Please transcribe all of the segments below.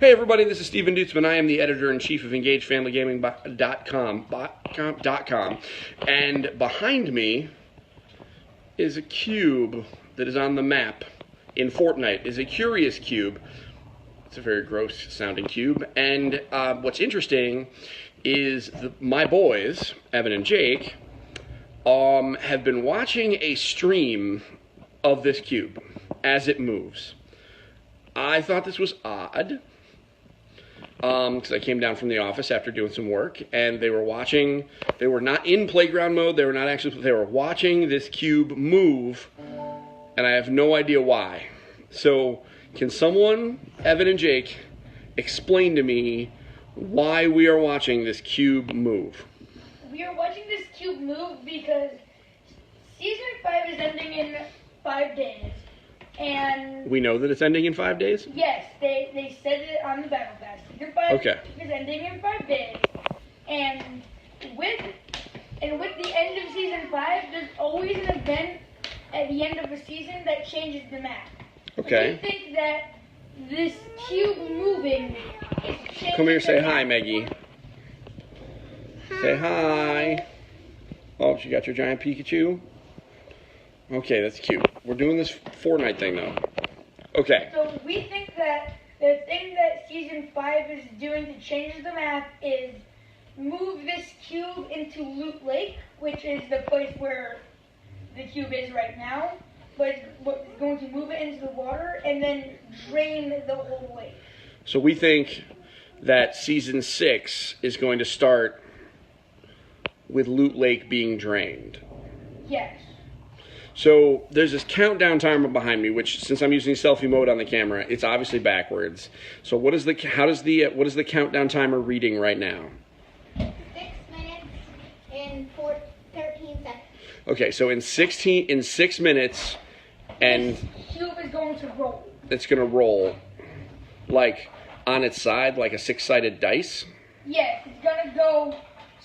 Hey everybody, this is Steven Dutzman. I am the editor-in-chief of EngageFamilyGaming.com. And behind me is a cube that is on the map in Fortnite. It's a curious cube. It's a very gross sounding cube. And what's interesting is my boys, Evan and Jake, have been watching a stream of this cube as it moves. I thought this was odd because I came down from the office after doing some work, and they were watching. They were not in playground mode. They were not actually. They were watching this cube move, and I have no idea why. So, can someone, Evan and Jake, explain to me why we are watching this cube move? We are watching this cube move because Season 5 is ending in 5 days. And we know that it's ending in 5 days? Yes, they said it on the Battle Pass. Season 5 is ending in 5 days. And with the end of Season 5, there's always an event at the end of a season that changes the map. Okay. We think that this cube moving is changing. Come here, say hi, Maggie. Say hi. Oh, she got your giant Pikachu? Okay, that's cute. We're doing this Fortnite thing, though. Okay. So we think that the thing that Season 5 is doing to change the map is move this cube into Loot Lake, which is the place where the cube is right now, but it's going to move it into the water and then drain the whole lake. So we think that Season 6 is going to start with Loot Lake being drained. Yes. So there's this countdown timer behind me, which, since I'm using selfie mode on the camera, it's obviously backwards. So what is the countdown timer reading right now? 6 minutes and 13 seconds. Okay, so in 6 minutes, and this cube is going to roll. It's going to roll, like on its side, like a 6-sided dice. Yes, it's going to go.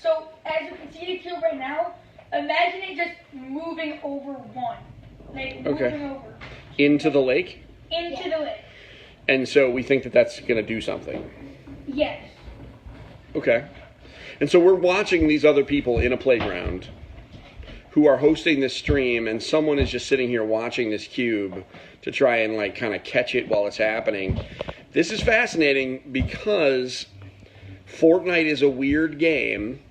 So as you can see the cube right now, imagine it just moving over one. Like moving over. Into the lake? Into the lake. And so we think that that's going to do something. Yes. Okay. And so we're watching these other people in a playground who are hosting this stream, and someone is just sitting here watching this cube to try and like kind of catch it while it's happening. This is fascinating because Fortnite is a weird game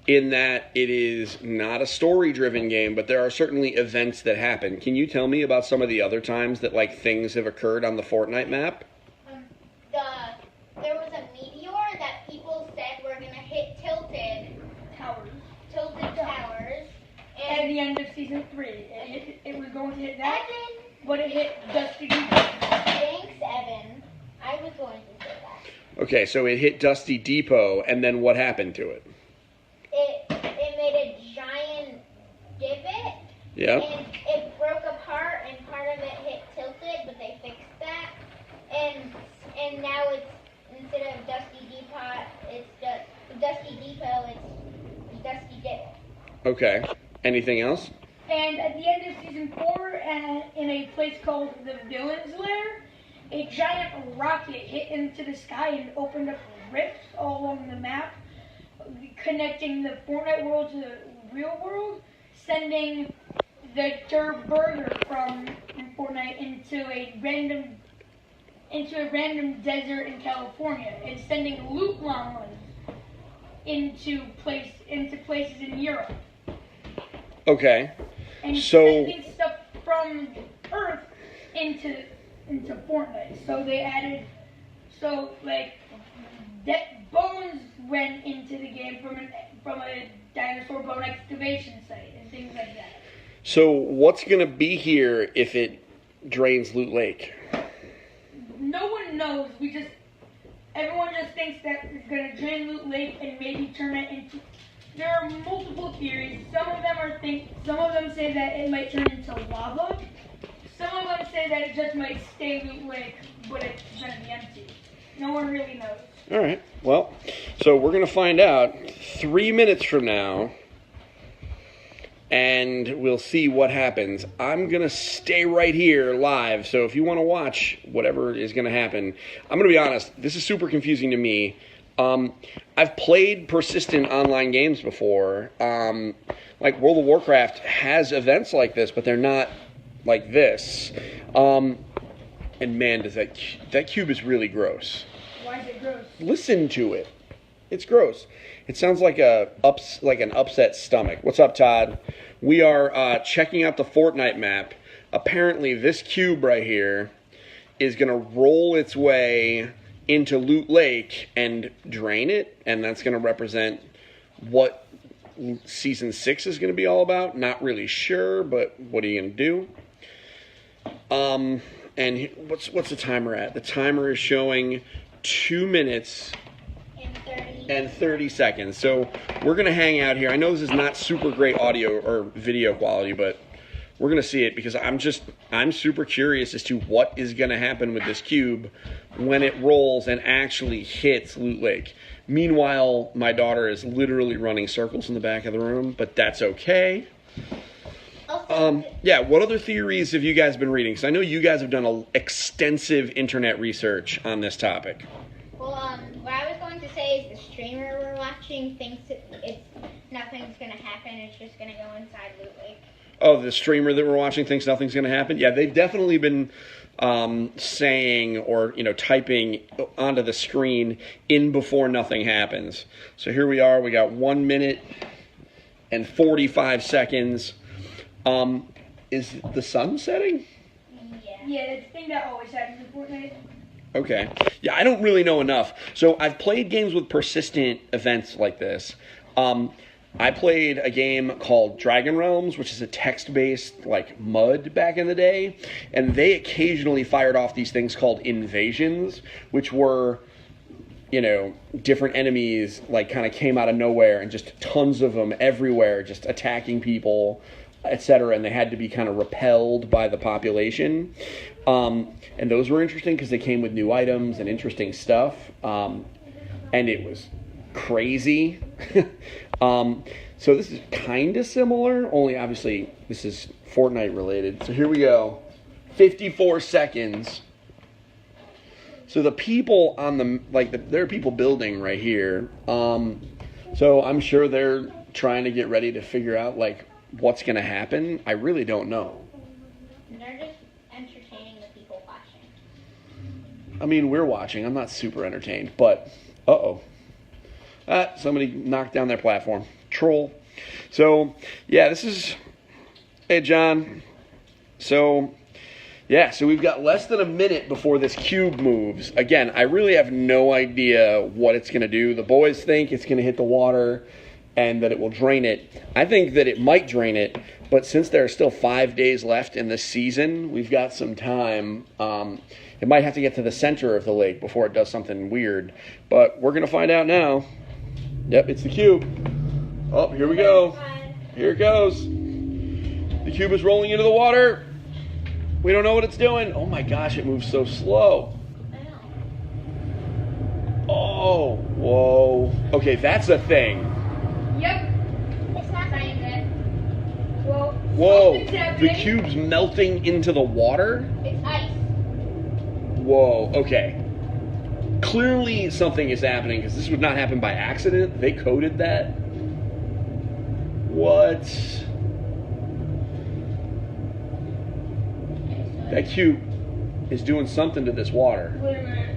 in that it is not a story-driven game, but there are certainly events that happen. Can you tell me about some of the other times that like things have occurred on the Fortnite map? There was a meteor that people said were going to hit tilted towers. At the end of Season 3. It was going to hit that, but it hit Dusty Depot. Thanks, Evan. I was going to say that. Okay, so it hit Dusty Depot, and then what happened to it? It made a giant divot. Yeah. And it broke apart, and part of it hit tilted, but they fixed that. And now it's, instead of Dusty Depot, it's Dusty Dip. Okay. Anything else? And at the end of Season 4, in a place called the Villain's Lair, a giant rocket hit into the sky and opened up rifts all along the map, connecting the Fortnite world to the real world, sending the Durr Burger from Fortnite into a random desert in California, and sending loot llamas into places in Europe. Okay. And sending stuff from Earth into Fortnite. So they added, bones went into the game from a dinosaur bone excavation site and things like that. So what's going to be here if it drains Loot Lake? No one knows. Everyone just thinks that it's going to drain Loot Lake and maybe turn it into. There are multiple theories. Some of them say that it might turn into lava. Some of them say that it just might stay Loot Lake, but it's going to be empty. No one really knows. All right. Well, so we're going to find out 3 minutes from now and we'll see what happens. I'm going to stay right here live, so if you want to watch whatever is going to happen, I'm going to be honest, this is super confusing to me. I've played persistent online games before. Like World of Warcraft has events like this, but they're not like this. And man, does that cube is really gross. Why is it gross? Listen to it. It's gross. It sounds like an upset stomach. What's up, Todd? We are checking out the Fortnite map. Apparently, this cube right here is going to roll its way into Loot Lake and drain it, and that's going to represent what Season 6 is going to be all about. Not really sure, but what are you going to do? And what's the timer at? The timer is showing 2 minutes and 30 seconds. So we're going to hang out here. I know this is not super great audio or video quality, but we're going to see it because I'm super curious as to what is going to happen with this cube when it rolls and actually hits Loot Lake. Meanwhile, my daughter is literally running circles in the back of the room, but that's okay. Yeah, what other theories have you guys been reading? Because I know you guys have done extensive internet research on this topic. Well, what I was going to say is the streamer we're watching thinks nothing's going to happen. It's just going to go inside Loot Lake. Oh, the streamer that we're watching thinks nothing's going to happen? Yeah, they've definitely been saying or, typing onto the screen in before nothing happens. So here we are. We got 1 minute and 45 seconds. Is the sun setting? Yeah, it's the thing that always happens in Fortnite. Okay. Yeah, I don't really know enough. So I've played games with persistent events like this. I played a game called Dragon Realms, which is a text-based, MUD back in the day. And they occasionally fired off these things called invasions, which were, different enemies, kind of came out of nowhere and just tons of them everywhere, just attacking people, etc., and they had to be kind of repelled by the population. And those were interesting because they came with new items and interesting stuff. And it was crazy. So this is kind of similar, only obviously this is Fortnite related. So here we go. 54 seconds. So the people on there are people building right here. So I'm sure they're trying to get ready to figure out, what's going to happen. I really don't know. They're just entertaining the people watching. I mean, we're watching. I'm not super entertained, but uh-oh. Somebody knocked down their platform. Troll. So, yeah, this is... Hey, John. So, yeah, so we've got less than a minute before this cube moves. Again, I really have no idea what it's going to do. The boys think it's going to hit the water and that it will drain it. I think that it might drain it, but since there are still 5 days left in this season, we've got some time. It might have to get to the center of the lake before it does something weird, but we're going to find out now. Yep, it's the cube. Oh, here we go. Here it goes. The cube is rolling into the water. We don't know what it's doing. Oh my gosh, it moves so slow. Oh, whoa. Okay, that's a thing. Yep. It's not very good. Well, Whoa, the cube's melting into the water? It's ice. Whoa, okay. Clearly something is happening because this would not happen by accident. They coded that. What? That cube is doing something to this water. wait a minute.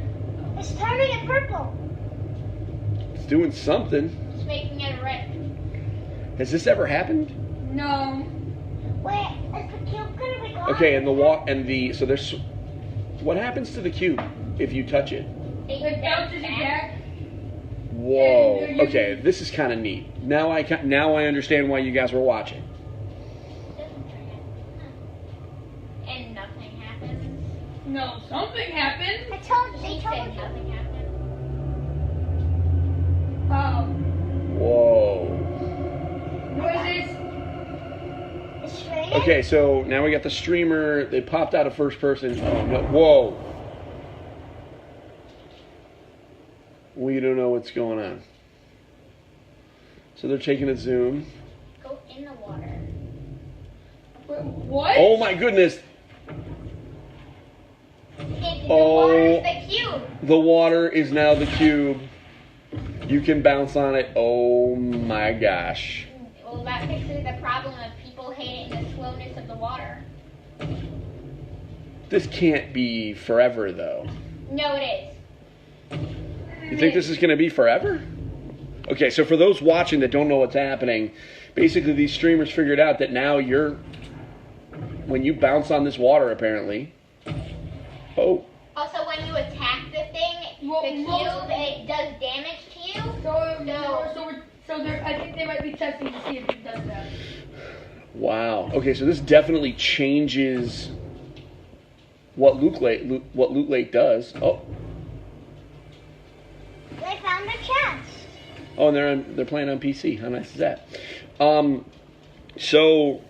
It's turning it purple. It's doing something. It's making it red. Has this ever happened? No. Wait, is the cube gonna be gone? Okay, so there's... What happens to the cube if you touch it? It bounces back. Whoa. Okay, this is kind of neat. Now I understand why you guys were watching. And nothing happens. No, something happened. They told nothing happened. Whoa. Noises. It's raining? Okay, so now we got the streamer. They popped out of first person. Oh, no. Whoa. We don't know what's going on. So they're taking a zoom. Go in the water. What? Oh my goodness. The water's the cube. The water is now the cube. You can bounce on it. Oh my gosh. Well, that fixes the problem of people hating the slowness of the water. This can't be forever, though. No, it is. You think this is going to be forever? Okay, so for those watching that don't know what's happening, basically these streamers figured out that now when you bounce on this water, apparently. Oh. Also, when you attack the thing, the cube, it does damage to you. I think they might be testing to see if it does that. Wow. Okay, so this definitely changes what Loot Lake does. Oh. They found the chest. Oh, and they're playing on PC. How nice is that? So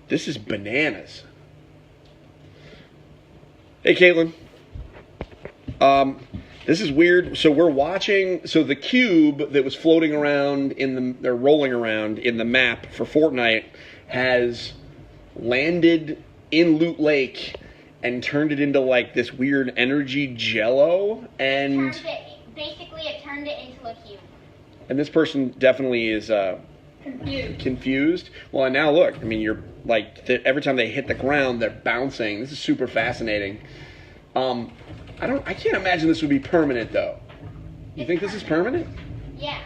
this is bananas. Hey, Caitlin. This is weird. So we're watching. So the cube that was floating around or rolling around in the map for Fortnite has landed in Loot Lake and turned it into like this weird energy jello. And Basically, it turned it into a cube. And this person definitely is confused. Well, and now look. I mean, you're like every time they hit the ground, they're bouncing. This is super fascinating. I can't imagine this would be permanent, though. You think this is permanent? Yeah.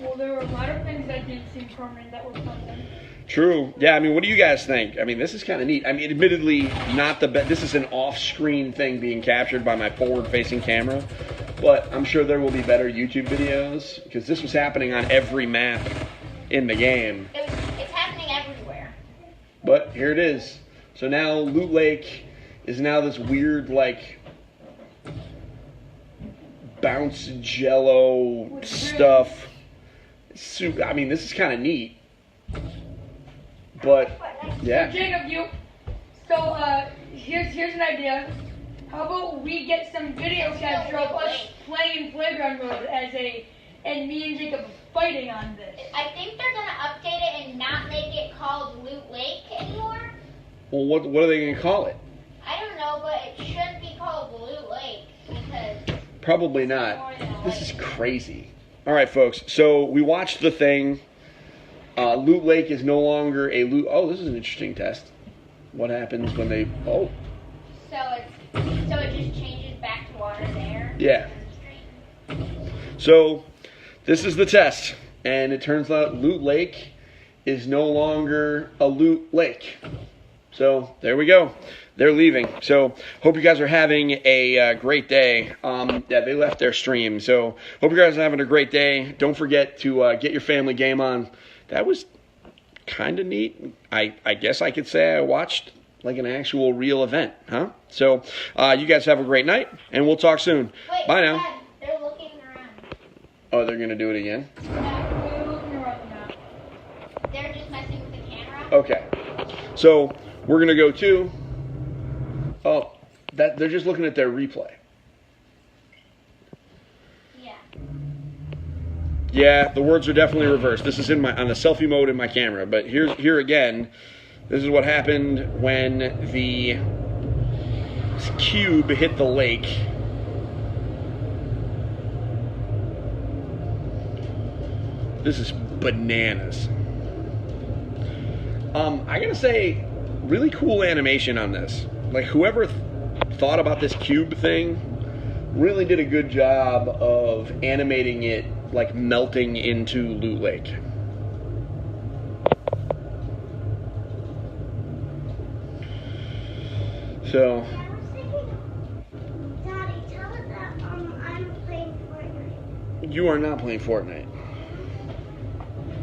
Well, there were a lot of things that didn't seem permanent that were permanent. True. Yeah, I mean, what do you guys think? I mean, this is kind of neat. I mean, admittedly, not the best. This is an off-screen thing being captured by my forward-facing camera. But I'm sure there will be better YouTube videos, because this was happening on every map in the game. It's happening everywhere. But here it is. So now Loot Lake is now this weird, like, bounce jello stuff. I mean, this is kind of neat. But, yeah. Jacob, here's an idea. How about we get some video capture of us playing Playground Mode and me and Jacob fighting on this? I think they're gonna update it and not make it called Loot Lake anymore. Well, what are they going to call it? I don't know, but it shouldn't be called Loot Lake because... Probably not. This is crazy. All right, folks. So we watched the thing. Loot Lake is no longer a loot... Oh, this is an interesting test. What happens when they... Oh. So it just changes back to water there? Yeah. So, this is the test. And it turns out Loot Lake is no longer a loot lake. So, there we go. They're leaving. So, hope you guys are having a great day. Yeah, they left their stream. So, hope you guys are having a great day. Don't forget to get your family game on. That was kind of neat. I guess I could say I watched like an actual real event, huh? So, you guys have a great night, and we'll talk soon. Wait, bye now. Dad, they're looking around. Oh, they're going to do it again? They're just messing with the camera. Okay. So, we're going to go to... Oh, they're just looking at their replay. Yeah. Yeah, the words are definitely reversed. This is on the selfie mode in my camera, but here again... This is what happened when the cube hit the lake. This is bananas. I gotta say, really cool animation on this. Like, whoever thought about this cube thing really did a good job of animating it, like, melting into Loot Lake. So, Daddy, tell it that I'm playing Fortnite. you are not playing Fortnite.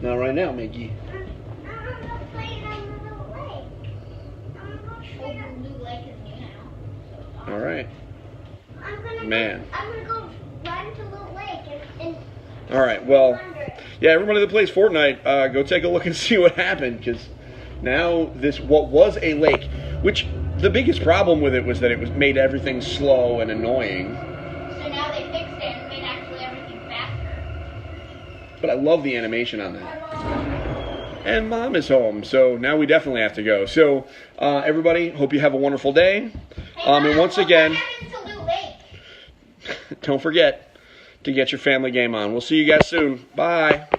Not right now, Mickey. I'm not playing on Loot Lake. I'm going to Loot Lake is new now. All right. I'm gonna go run to Loot Lake and All right. Well, yeah. Everybody that plays Fortnite, go take a look and see what happened, because now what was a lake, which. The biggest problem with it was that it made everything slow and annoying. So now they fixed it and made actually everything faster. But I love the animation on that. And Mom is home, so now we definitely have to go. So, everybody, hope you have a wonderful day. And once again, don't forget to get your family game on. We'll see you guys soon. Bye.